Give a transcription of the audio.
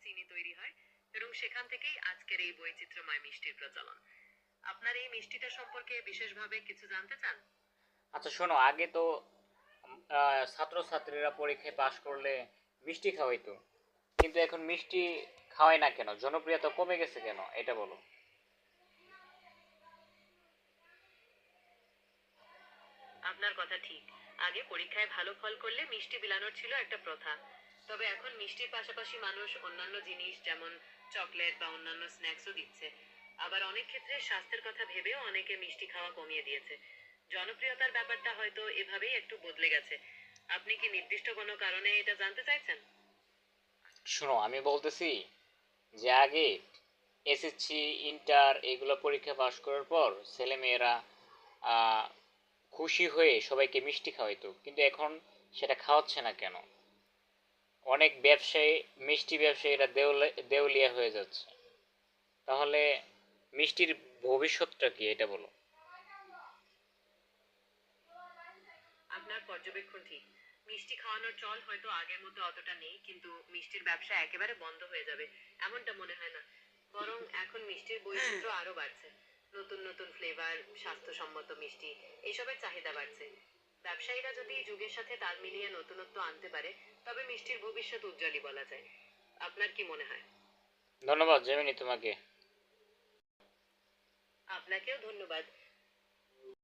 চিনি তৈরি হয় এবং সেখান থেকেই আজকের এই বৈচিত্র্যময় মিষ্টির প্রচলন। আপনার এই মিষ্টিটা সম্পর্কে বিশেষভাবে কিছু জানতে চান? আচ্ছা শোনো, আগে তো ছাত্রছাত্রীরা পরীক্ষায় পাশ করলে মিষ্টি খাওয়াইতো, কিন্তু এখন মিষ্টি খাওয়ায় না কেন? জনপ্রিয়তা কমে গেছে কেন, এটা বলো। আপনার কথা ঠিক। আগে পরীক্ষায় ভালো ফল করলে মিষ্টি বিলানোর ছিল একটা প্রথা। তবে এখন মিষ্টির পাশাপাশি মানুষ অন্যান্য জিনিস যেমন চকলেট বা অন্যান্য স্ন্যাক্সও দিচ্ছে। আবার অনেক ক্ষেত্রে স্বাস্থ্যের কথা ভেবেও অনেকে মিষ্টি খাওয়া কমিয়ে দিয়েছে। জনপ্রিয়তার ব্যাপারটা হয়তো এভাবেই একটু বদলে গেছে। আপনি কি নির্দিষ্ট কোনো কারণে এটা জানতে চাইছেন? শোনো, আমি বলতেছি যে আগে এসএসসি, ইন্টার এগুলো পরীক্ষা পাশ করার পর ছেলেমেয়েরা আহ, খুশি হয়ে সবাইকে মিষ্টি খাওয়াইতো, কিন্তু এখন সেটা খাওয়াচ্ছে না কেন? অনেক ব্যবসায়ী, মিষ্টি ব্যবসায়ীরা দেউলিয়া হয়ে যাচ্ছে। তাহলে মিষ্টির ভবিষ্যৎটা কি, এটা বলো। আপনার পর্যবেক্ষণ ঠিক। মিষ্টি খাওয়ানোর চল হয়তো আগের মতো অতটা নেই, কিন্তু মিষ্টির ব্যবসা একেবারে বন্ধ হয়ে যাবে এমনটা মনে হয় না। বরং এখন মিষ্টির বৈচিত্র্য আরো বাড়ছে। নতুন নতুন ফ্লেভার, স্বাস্থ্যসম্মত মিষ্টি, এসবের চাহিদা বাড়ছে। ব্যবসায়ীরা যদি যুগের সাথে তাল মিলিয়ে নতুনত্ব আনতে পারে, তবে মিষ্টির ভবিষ্যৎ উজ্জ্বলই বলা যায়। আপনার কি মনে হয়? ধন্যবাদ জেমিনি তোমাকে। আপনাকেও ধন্যবাদ।